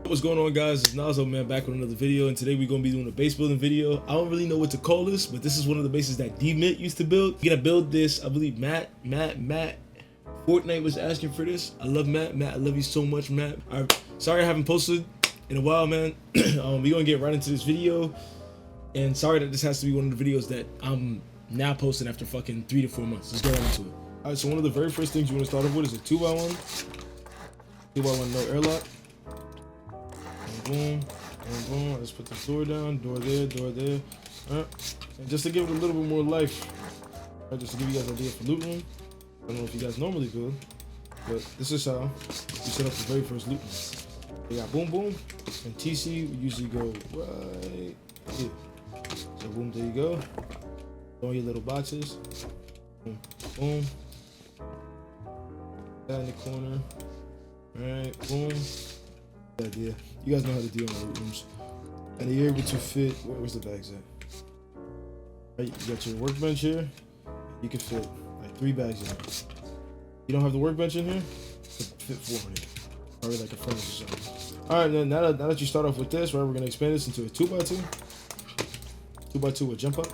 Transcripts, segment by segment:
What's going on, guys? It's Nazo, man, back with another video, and today we're gonna be doing a base building video. I don't really know what to call this, but this is one of the bases that 𝘽𝙚𝙨 used to build. We're gonna build this. I believe Matt Fortnite was asking for this. I love Matt. I love you so much, Matt. Sorry I haven't posted in a while, man. We're gonna get right into this video, and sorry that this has to be one of the videos that I'm now posting after fucking 3 to 4 months. Let's get right into it. All right, so one of the very first things you want to start off with is a 2x1 no airlock. Boom, boom, boom. Let's put the door down. Door there, door there. Alright. And just to give it a little bit more life, right, just to give you guys an idea for loot room. I don't know if you guys normally build, but this is how you set up the very first loot room. You got boom, boom, and TC. We usually go right here. So boom, there you go. All your little boxes. Boom, boom. That in the corner. Alright, boom. Idea. You guys know how to deal in loot rooms, and you're able to fit. Where's the bags at? Right, you got your workbench here. You can fit like 3 bags in here. You don't have the workbench in here, fit 4 in here. Probably like a furnace or something. All right, then now that you start off with this, right, we're gonna expand this into a 2x2. 2x2 with jump up.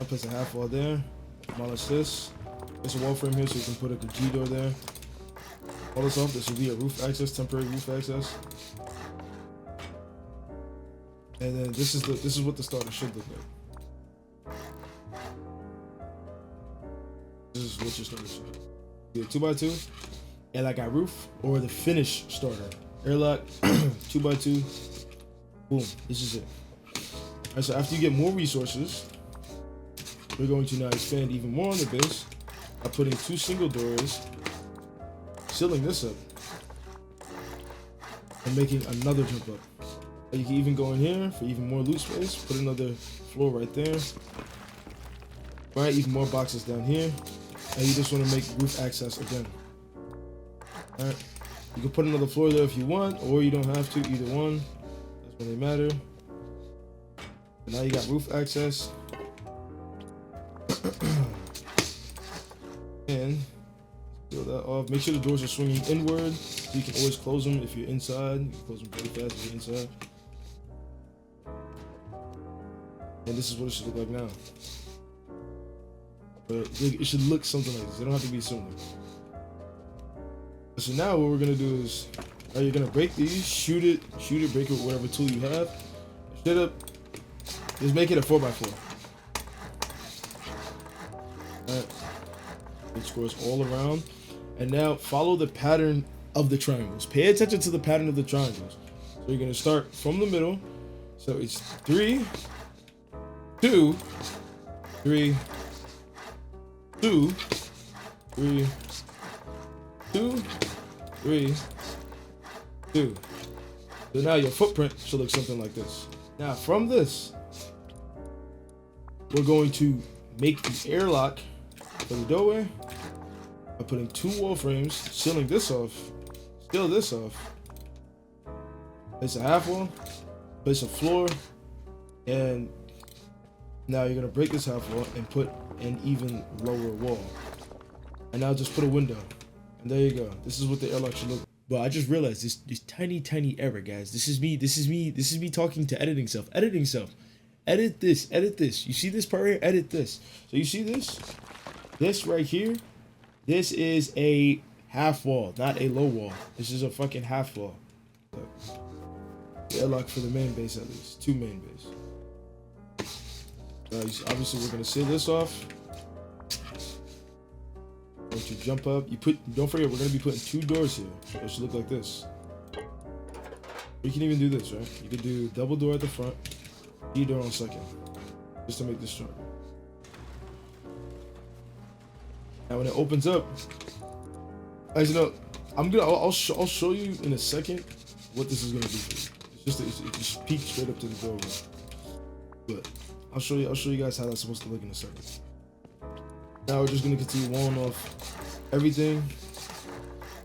I'll place a half wall there. Demolish this. There's a wall frame here, so you can put a G door there. All this off. This will be a roof access, temporary roof access. And then this is what the starter should look like. This is what your starter should. Be a 2x2, and I got roof or the finished starter. Airlock, 2x2. Boom. This is it. Alright, so after you get more resources, we're going to now expand even more on the base by putting 2 single doors, sealing this up, and making another jump up. And you can even go in here for even more loot space, put another floor right there. Right, even more boxes down here, and you just want to make roof access again. Alright, you can put another floor there if you want, or you don't have to, either one. Doesn't really matter. And now you got roof access. And seal that off. Make sure the doors are swinging inward, so you can always close them if you're inside. You can close them very fast if you're inside. And this is what it should look like now. But it should look something like this. It don't have to be similar. So now what we're gonna do is, you're gonna break these, shoot it, break it with whatever tool you have. Straight up, just make it a 4x4. Alright. It scores all around, and now follow the pattern of the triangles. Pay attention to the pattern of the triangles. So you're gonna start from the middle. So it's 3, 2, 3, 2, 3, 2, 3, 2. So now your footprint should look something like this. Now from this, we're going to make the airlock for the doorway by putting 2 wall frames, sealing this off, seal this off, place a half wall, place a floor, and now you're gonna break this half wall and put an even lower wall. And now just put a window, and there you go. This is what the airlock should look like. But I just realized this tiny error, guys. This is me talking to editing self. Edit this. You see this part here? Edit this. So you see this? This right here, this is a half wall, not a low wall. This is a fucking half wall. The airlock for the main base, at least 2 main base. Obviously we're gonna seal this off. Once you jump up, don't forget we're gonna be putting 2 doors here. So it should look like this. You can even do this, right? You could do double door at the front, D door on second, just to make this stronger. Now when it opens up, as you know, I'll show you in a second what this is gonna do for you. It just peeks straight up to the doorway. But I'll show you guys how that's supposed to look in a second. Now we're just gonna continue walling off everything.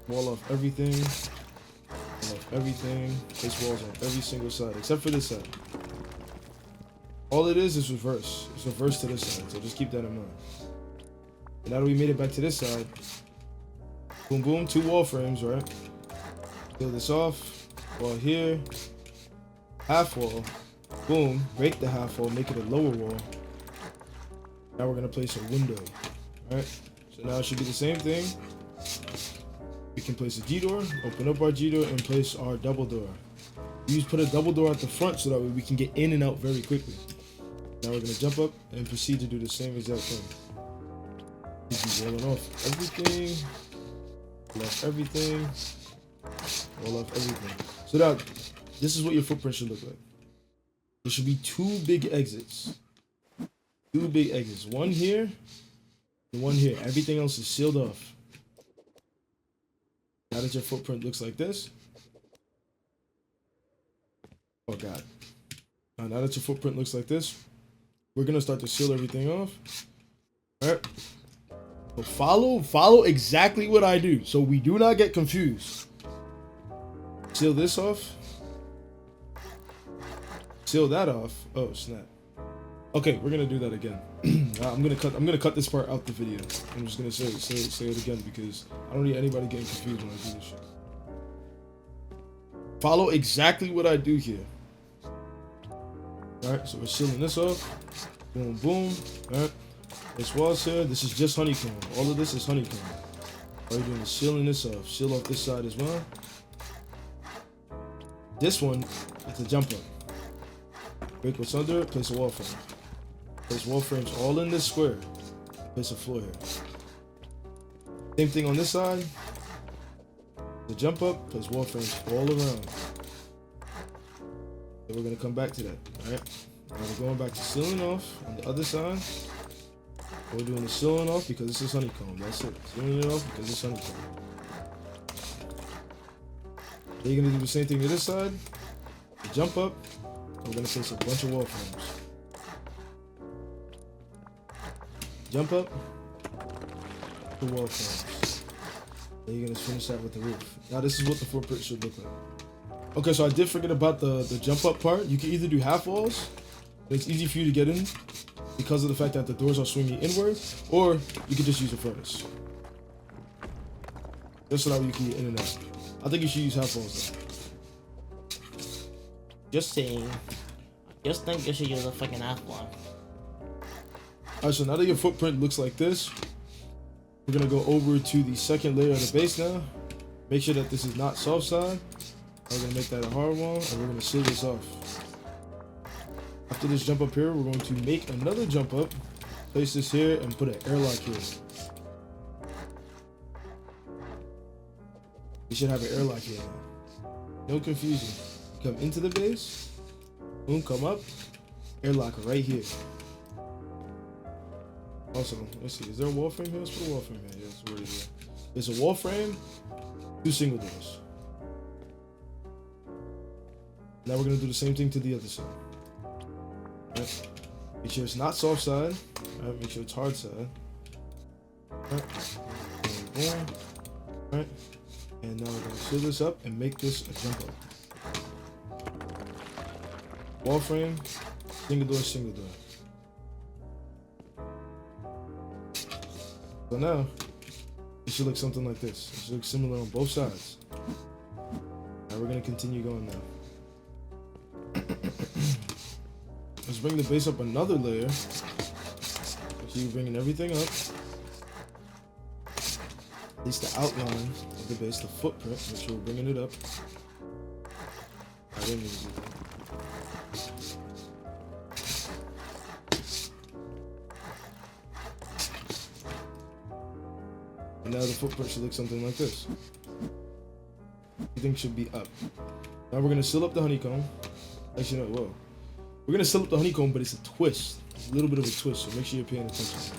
Wall off everything. Wall off everything. Place walls on every single side except for this side. All it is reverse. It's reverse to this side, so just keep that in mind. And now that we made it back to this side, Boom, boom, 2 wall frames, right? Seal this off. Wall here. Half wall. Boom. Break the half wall. Make it a lower wall. Now we're gonna place a window. Alright. So now it should be the same thing. We can place a G door. Open up our G door and place our double door. We put a double door at the front so that way we can get in and out very quickly. Now we're gonna jump up and proceed to do the same exact thing. Keep rolling off everything. Roll off everything. Roll off everything. So now, this is what your footprint should look like. There should be 2 big exits. 2 big exits. One here and one here. Everything else is sealed off. Now that your footprint looks like this. Oh God. Now that your footprint looks like this, we're gonna start to seal everything off. Alright. So follow exactly what I do so we do not get confused. Seal this off. Seal that off. Oh snap. Okay, we're gonna do that again. I'm gonna cut this part out the video. I'm just gonna say it again because I don't need anybody getting confused when I do this shit. Follow exactly what I do here. Alright, so we're sealing this off. Boom, boom. Alright. This wall's here. This is just honeycomb. All of this is honeycomb. All you're doing is sealing this off. Seal off this side as well. This one, it's a jump up. Break what's under it, place a wall frame. Place wall frames all in this square. Place a floor here. Same thing on this side. The jump up, place wall frames all around. Then we're gonna come back to that. Alright. Now we're going back to sealing off on the other side. We're doing the sealing off because this is honeycomb. That's it. Sealing it off because it's honeycomb. Then you're gonna do the same thing to this side. The jump up. We're gonna place a bunch of wall frames. Jump up. The wall frames. Then you're gonna finish that with the roof. Now this is what the footprint should look like. Okay, so I did forget about the jump up part. You can either do half walls. It's easy for you to get in because of the fact that the doors are swinging inward, or you can just use a furnace. Just so that you can get in and out. I think you should use half walls though. Just saying. I just think you should use a fucking half wall. Alright, so now that your footprint looks like this, we're gonna go over to the second layer of the base now. Make sure that this is not soft side. We're gonna make that a hard wall, and we're gonna seal this off. After this jump up here, we're going to make another jump up, place this here, and put an airlock here. You should have an airlock here. No confusion. Come into the base, boom, come up, airlock right here. Also, let's see, is there a wall frame here? Let's put a wall frame here. Yes, where is it? There's a wall frame, 2 single doors. Now we're gonna do the same thing to the other side. Right. Make sure it's not soft side. Right. Make sure it's hard side. Right. Boom. Right. And now we're gonna seal this up and make this a jump up. Wall frame, single door, single door. So now it should look something like this. It should look similar on both sides. Now we're gonna continue going now. Let's bring the base up another layer. So you're bringing everything up. At least the outline of the base, the footprint. Make sure we're bringing it up. I didn't need to do that. And now the footprint should look something like this. Everything should be up. Now we're gonna seal up the honeycomb. Actually, no, whoa. We're gonna seal up the honeycomb, but it's a twist. It's a little bit of a twist, so make sure you're paying attention.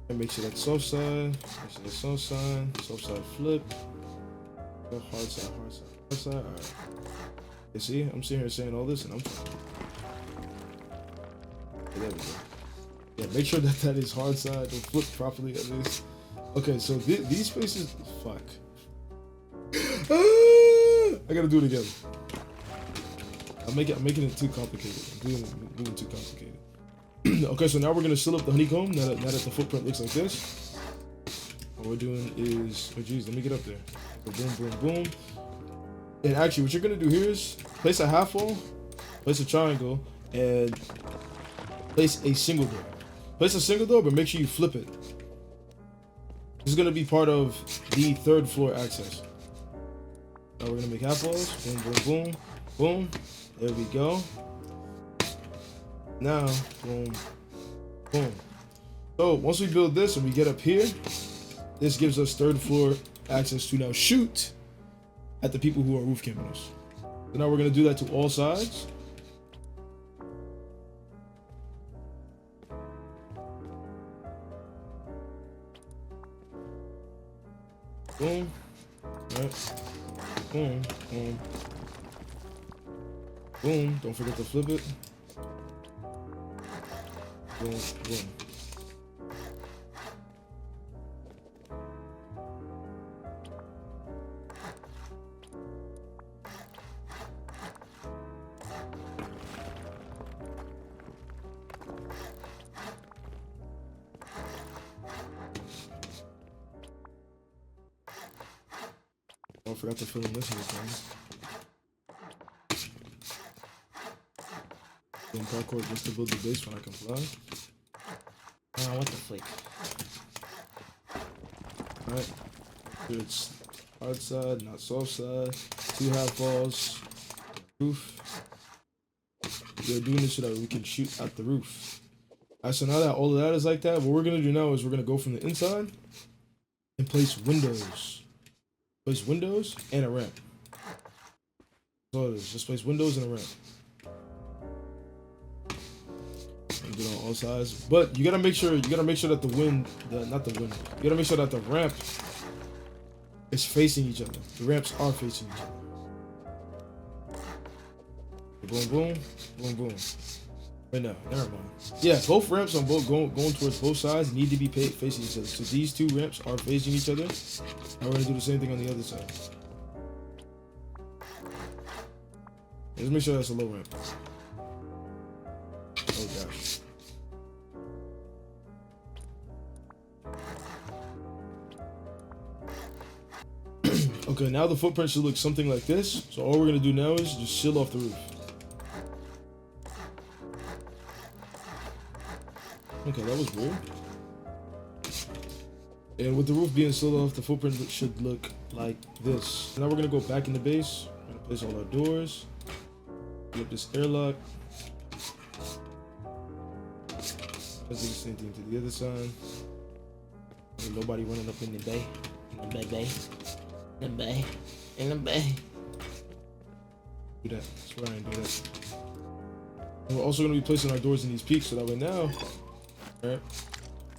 And make sure that's soft side. Make sure that's soft side flip. Hard side, hard side, hard side. Alright. You see, I'm sitting here saying all this and I'm fine. Okay, there we go. Yeah, make sure that that is hard side. Don't flip properly at least. Okay, so these spaces, fuck. I gotta do it again. I'm making it too complicated. I'm doing too complicated. Okay, so now we're gonna seal up the honeycomb. Now that the footprint looks like this. What we're doing is, oh geez, let me get up there. Go boom, boom, boom. And actually, what you're gonna do here is place a half wall, place a triangle, and place a single door. Place a single door, but make sure you flip it. This is gonna be part of the 3rd floor access. Now we're gonna make half walls. Boom, boom, boom, boom. There we go. Now, boom, boom. So once we build this and we get up here, this gives us 3rd floor access to now shoot at the people who are roof camping us. So now we're gonna do that to all sides. Boom. Right. Boom. Boom. Boom. Don't forget to flip it. Boom. Boom. I forgot to fill in this whole thing. Doing parkour just to build the base when I can fly. Oh, what the flick? Alright. Here it's hard side, not soft side. 2 half walls. Roof. We're doing this so that we can shoot at the roof. Alright, so now that all of that is like that, what we're gonna do now is we're gonna go from the inside and place windows. Place windows and a ramp. That's all it is. Just place windows and a ramp. And do it on all sides. But you gotta make sure that you gotta make sure that the ramp is facing each other. The ramps are facing each other. Boom, boom, boom, boom. Wait, no, never mind. Yeah, both ramps on both going towards both sides need to be facing each other. So these 2 ramps are facing each other. Now we're gonna do the same thing on the other side. Let's make sure that's a low ramp. Oh gosh. Okay, now the footprint should look something like this. So all we're gonna do now is just seal off the roof. Okay, that was weird. And with the roof being sealed off, the footprint should look like this. Now we're gonna go back in the base. We're gonna place all our doors. Flip this airlock. Let's do the same thing to the other side. Ain't nobody running up in the bay. In the bay. In the bay. In the bay. Do that. I swear I ain't do that. And we're also gonna be placing our doors in these peaks so that way now, alright,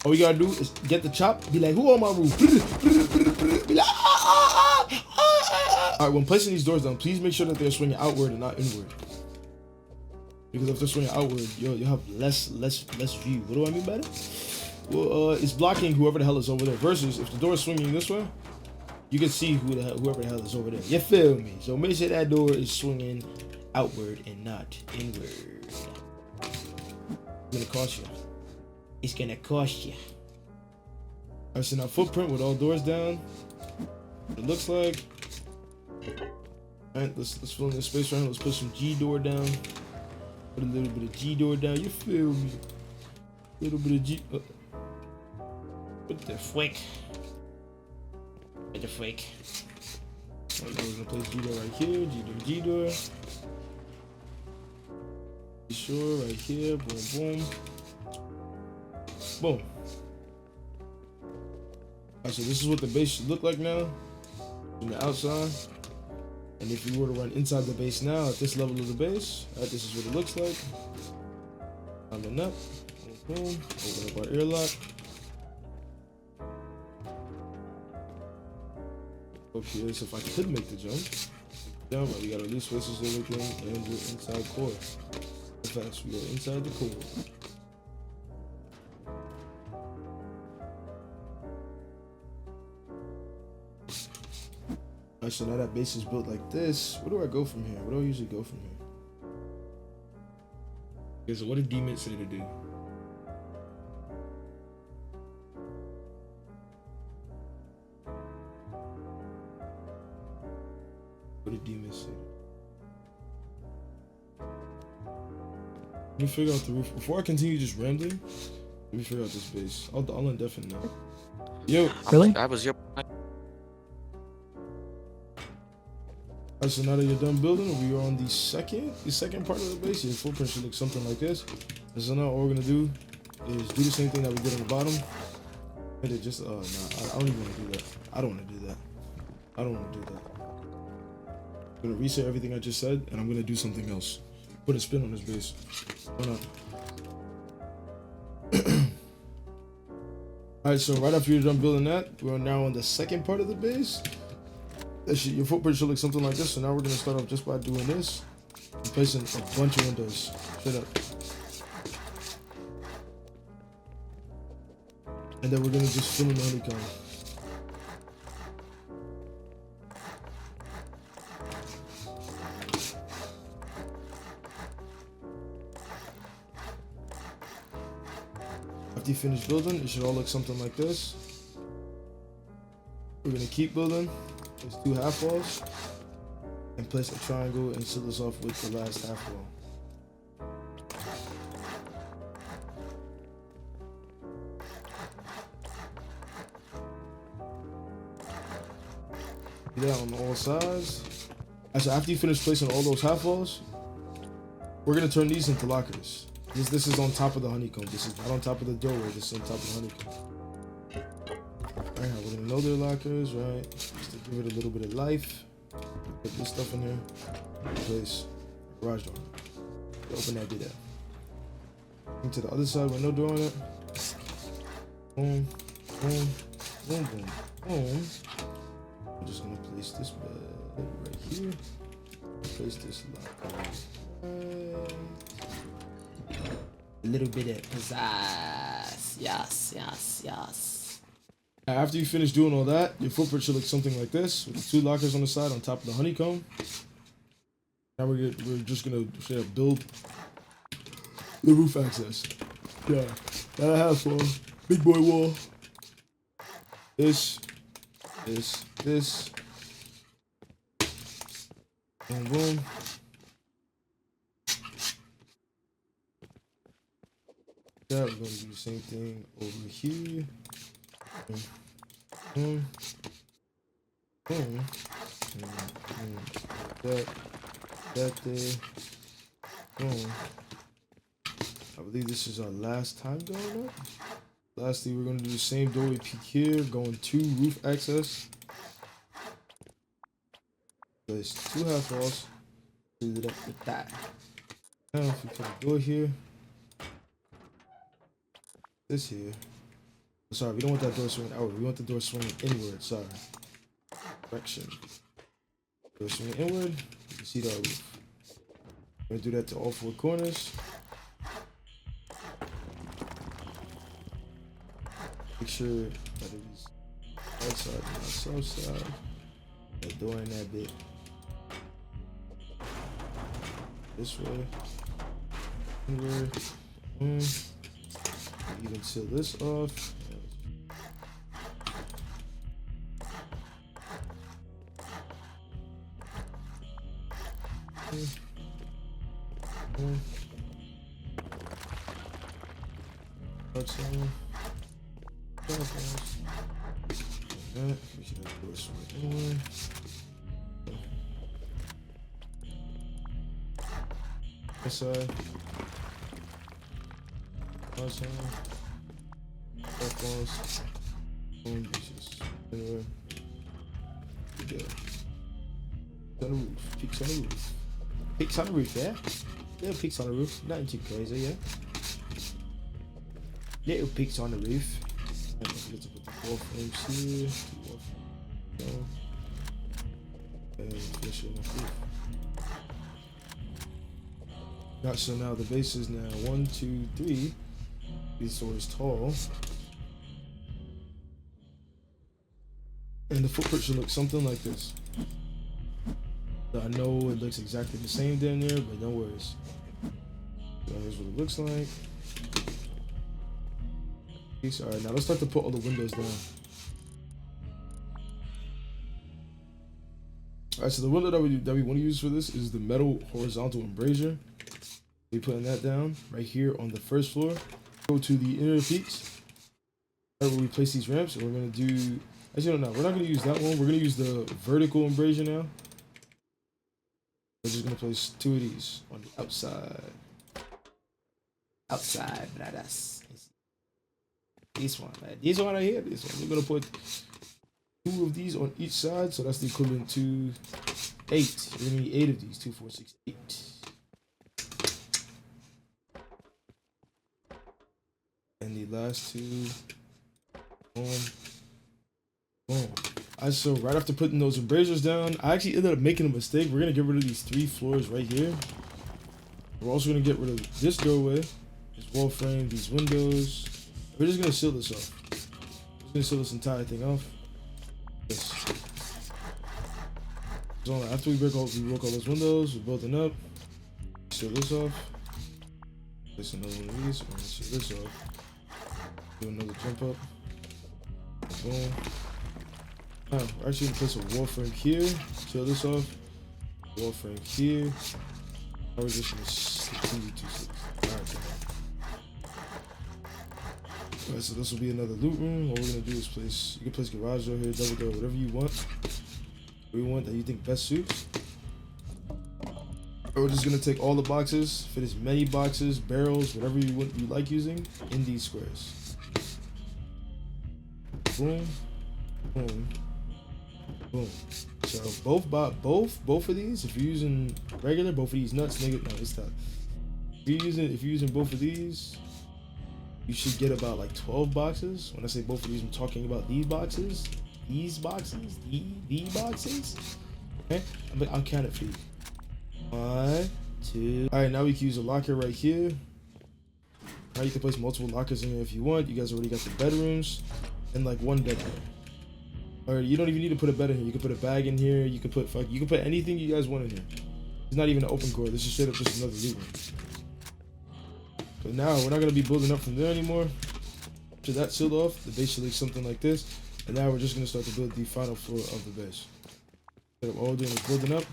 all you gotta do is get the chop, be like, who on my roof? Be like, Alright, when placing these doors down, please make sure that they're swinging outward and not inward. Because if they're swinging outward, you'll have less view. What do I mean by that? Well, it's blocking whoever the hell is over there. Versus if the door is swinging this way, you can see whoever the hell is over there. You feel me? So make sure that door is swinging outward and not inward. It's gonna cost you. It's gonna cost you. Alright, so now footprint with all doors down. What it looks like. Alright, let's fill in this space right here. Let's put some G door down. Put a little bit of G door down. You feel me? A little bit of G. What the frick? What the frick? Alright, now we're gonna place G door right here. G door. Sure, right here. Boom, boom. Boom. Alright, so this is what the base should look like now from the outside. And if you were to run inside the base now at this level of the base, alright, this is what it looks like. Climbing up. Boom, boom. Open up our airlock. Okay, so if I could make the jump. Yeah, but we got our least spaces and everything, and we're inside core. Fast, we are inside the core. Alright, so now that base is built like this, where do I go from here? Where do I usually go from here? Okay, so what did D-Mint say to do? What did demons say? Let me figure out the roof. Before I continue just rambling, let me figure out this base. I'll indefinite now. Yo. Really? That was your. Alright, so now that you're done building, we are on the second part of the base. Your footprint should look something like this. And so now all we're gonna do is do the same thing that we did on the bottom. And it just nah, I don't even want to do that. I don't want to do that. I don't want to do that. I'm gonna reset everything I just said, and I'm gonna do something else. Put a spin on this base. Why not? Alright, so right after you're done building that, we're now on the second part of the base. Your footprint should look something like this. So now we're gonna start off just by doing this and placing a bunch of windows. Straight up. And then we're gonna just fill in the honeycomb. After you finish building, it should all look something like this. We're gonna keep building. Place 2 half walls and place a triangle and seal this off with the last half wall. Do that on all sides. So after you finish placing all those half walls, we're gonna turn these into lockers. This is on top of the honeycomb. This is not on top of the doorway. This is on top of the honeycomb. Alright, we're gonna know they're lockers, right? Just to give it a little bit of life. Put this stuff in there. Place garage door. Open that, do that. Into the other side with no door on it. Boom, boom, boom, boom, boom. I'm just gonna place this bed right here. Place this locker. A little bit of pizzazz. Yes, yes, yes. After you finish doing all that, your footprint should look something like this, with the 2 lockers on the side on top of the honeycomb. Now we're just gonna straight up build the roof access. Yeah, that half wall, big boy wall. This. Boom, boom. Yeah, we're gonna do the same thing over here. Boom, boom, boom. That there. Boom. I believe this is our last time going up. Lastly, we're gonna do the same doorway peak here, going 2 roof access. Place 2 half walls. Do it up with that. Now, if we put a door here, this here. Sorry, we don't want that door swinging outward. We want the door swinging inward. Sorry. Correction. Door swinging inward. You can see the roof. We're gonna do that to all 4 corners. Make sure that it is outside and not south side. That door in that bit. This way. Inward. Even seal this off. Outside. We should have to do this one anyway. This side. Outside. Back walls. Boom, pieces. Anyway. Good. On the roof. Peaks on the roof. Peaks on the roof, yeah? Little peaks on the roof. Nothing too crazy, yeah? Little peaks on the roof. Don't forget to put the wall frames here. 2 wall frames. And finish it on the roof. Got so now the base is now 1, 2, 3. These stories tall. And the footprint should look something like this. I know it looks exactly the same down there, but no worries. So here's what it looks like. Alright, now let's start to put all the windows down. Alright, so the window that we want to use for this is the metal horizontal embrasure. We're putting that down right here on the first floor. Go to the inner peaks. Where we place these ramps, and we're gonna do. Actually, no, we're not gonna use that one. We're gonna use the vertical embrasure now. We're just gonna place 2 of these on the outside. Outside, brothers. This one, right? This one right here. This one. We're gonna put 2 of these on each side, so that's the equivalent to 8. We're gonna need 8 of these. 2, 4, 6, 8. And the last 2. Boom. Boom. Alright, so right after putting those embrasures down, I actually ended up making a mistake. We're gonna get rid of these 3 floors right here. We're also gonna get rid of this doorway, this wall frame, these windows. We're just gonna seal this off. We're just gonna seal this entire thing off. Yes. So after we broke all those windows, we're building up. Seal this off. Place another one of these. We're gonna seal this off. Do another jump up. Boom. Now, we're actually gonna place a wall frame here. Seal this off. Wall frame here. Now we're just gonna continue to seal. Alright, so this will be another loot room. What we're gonna do is place, you can place garage door here, double door, whatever you want. Whatever you want that you think best suits. We're just gonna take all the boxes, fit as many boxes, barrels, whatever you like using in these squares. Boom, boom, boom. So both of these, if you're using regular, both of these nuts, nigga, no, it's not. If you're using both of these, you should get about like 12 boxes. When I say both of these, I'm talking about these boxes. These boxes. Okay? I'll count it for you. 1, 2. Alright, now we can use a locker right here. Now you can place multiple lockers in here if you want. You guys already got the bedrooms. And like 1 bed here. Or you don't even need to put a bed in here. You can put a bag in here. You can put anything you guys want in here. It's not even an open core. This is straight up just another loot room. But now we're not gonna be building up from there anymore. After that sealed off, the base should look something like this. And now we're just gonna start to build the final floor of the base. So all we're doing is building up,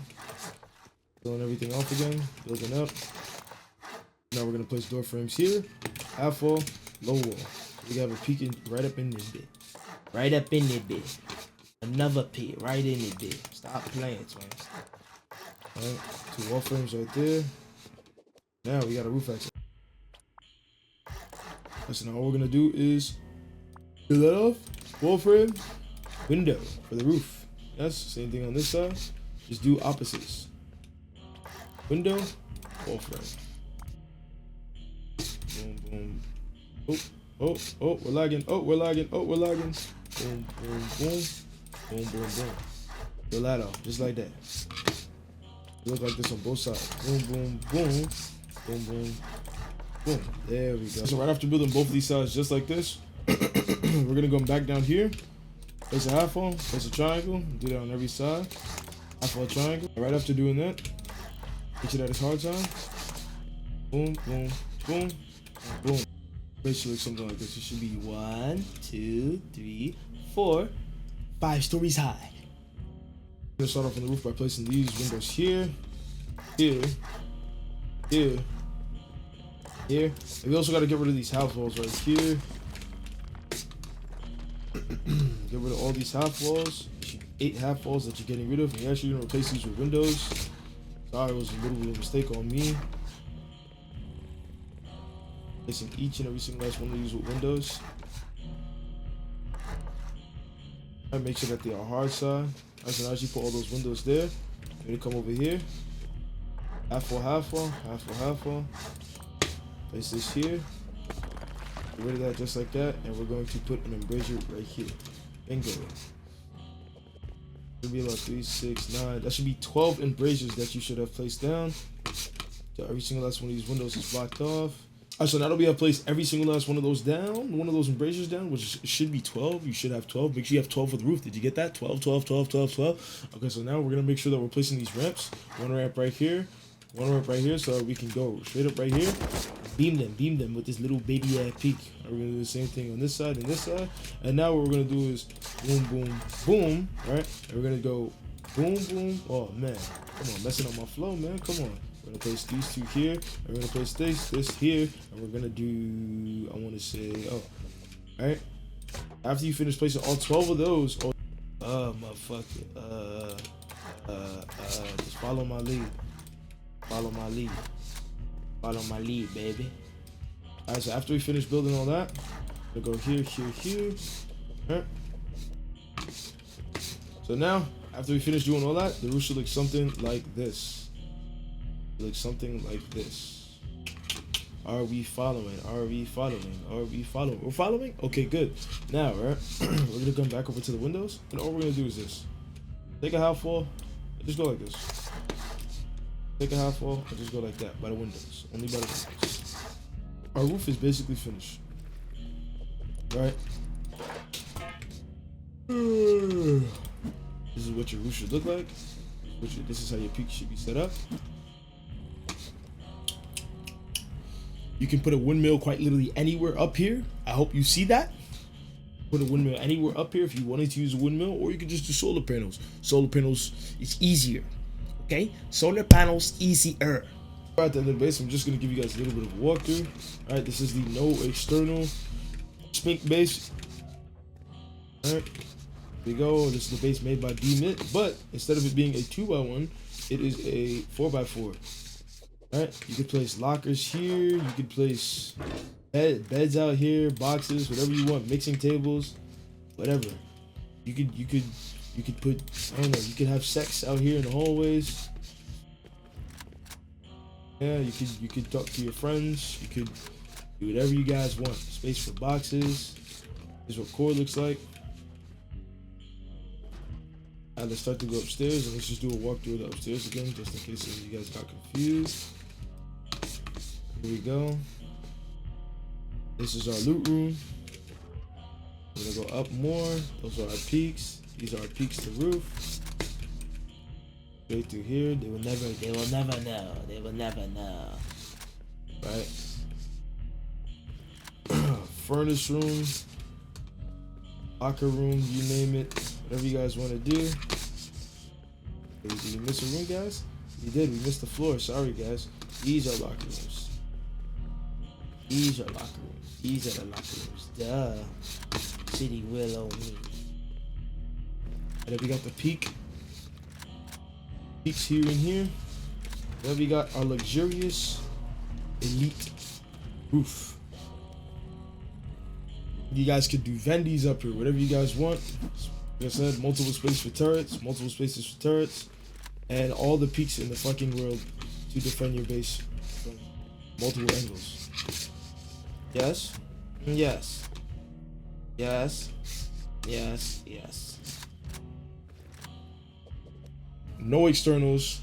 filling everything off again, building up. Now we're gonna place door frames here, half wall, low wall. We have a peek in, right up in this bit. Right up in this bit. Another pit right in this bit. Stop playing, twins. Alright, 2 wall frames right there. Now we got a roof access. So now all we're gonna do is fill that off, wall frame, window for the roof. Yes, same thing on this side. Just do opposites. Window, wall frame. Boom, boom. Oh, we're lagging. Oh, we're lagging. Oh, we're lagging. Boom, boom, boom. Boom, boom, boom. Fill that off, just like that. Look like this on both sides. Boom, boom, boom. Boom, boom. Boom. There we go. So right after building both of these sides just like this, we're gonna go back down here. Place a half wall, place a triangle, do that on every side. Half wall triangle. Right after doing that, make sure that it's hard time. Boom, boom, boom, boom. Basically something like this. It should be 1, 2, 3, 4, 5 stories high. I'm gonna start off on the roof by placing these windows here, here, here, here. And we also got to get rid of these half walls right here. Get rid of all these half walls. 8 half walls that you're getting rid of. And you're actually gonna replace these with windows. Sorry, it was a little bit of a mistake on me. Placing each and every single last one of these with windows. I make sure that they are hard side. So now as you put all those windows there, you're gonna come over here. Half wall, half wall, half wall, half wall. Place this here. Get rid of that just like that, and we're going to put an embrasure right here. Bingo. It'll be about 3, 6, 9. That should be 12 embrasures that you should have placed down. So every single last one of these windows is blocked off. Alright, so now that we have placed every single last one of those down, one of those embrasures down, which should be 12. You should have 12. Make sure you have 12 for the roof. Did you get that? 12, 12, 12, 12, 12. Okay, so now we're gonna make sure that we're placing these ramps. One ramp right here, one ramp right here, so that we can go straight up right here. Beam them with this little baby peak. We're gonna do the same thing on this side and this side. And now what we're gonna do is boom, boom, boom, right? And we're gonna go Boom, boom. Oh, man. Come on, messing up my flow, man. Come on. We're going to place these two here. And we're going to place this here. And we're going to do, I want to say, oh. All right. After you finish placing all 12 of those, motherfucker. Just follow my lead. Follow my lead. Follow my lead, baby. All right, so after we finish building all that, we'll go here, here, here. All right. So now, after we finish doing all that, the roof should look something like this. Look something like this. Are we following? Are we following? Are we following? We're following? Okay, good. Now, right, we're gonna come back over to the windows, and all we're gonna do is this. Take a half wall, and just go like this. Take a half wall, and just go like that, by the windows. Only by the windows. Our roof is basically finished. Right? This is what your roof should look like. This is how your peak should be set up. You can put a windmill quite literally anywhere up here. I hope you see that. Put a windmill anywhere up here if you wanted to use a windmill, or you could just do solar panels. Solar panels is easier. Okay? Solar panels easier. At the end of the base, I'm just gonna give you guys a little bit of a walkthrough. Alright, this is the no external spink base. Alright. Here we go. This is the base made by D-Mit, but instead of it being a 2x1, it is a 4x4. Alright, you could place lockers here, you could place beds out here, boxes, whatever you want, mixing tables, whatever. You could put, I don't know, you could have sex out here in the hallways. Yeah, you could talk to your friends, you could do whatever you guys want. Space for boxes. This is what core looks like. Alright, let's start to go upstairs, and let's just do a walkthrough of the upstairs again, just in case you guys got confused. Here we go. This is our loot room. We're gonna go up more. Those are our peaks. These are our peaks to roof. Straight through here. They will never know. They will never know. Right. Furnace room. Locker room, you name it. Whatever you guys want to do. Did we miss a room, guys? We did. We missed the floor. Sorry, guys. These are locker rooms. These are locker rooms. These are the locker rooms. Duh. City will owe me. And then we got the peak. Peaks here and here. Then we got our luxurious elite roof. You guys could do vendies up here, whatever you guys want. Like I said, multiple spaces for turrets, and all the peaks in the fucking world to defend your base from multiple angles. Yes? Yes. Yes. Yes. Yes. No externals.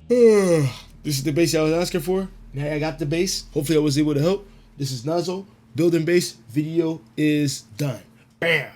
This is the base I was asking for. Now I got the base. Hopefully I was able to help. This is 𝘽𝙨. Building base video is done. Bam.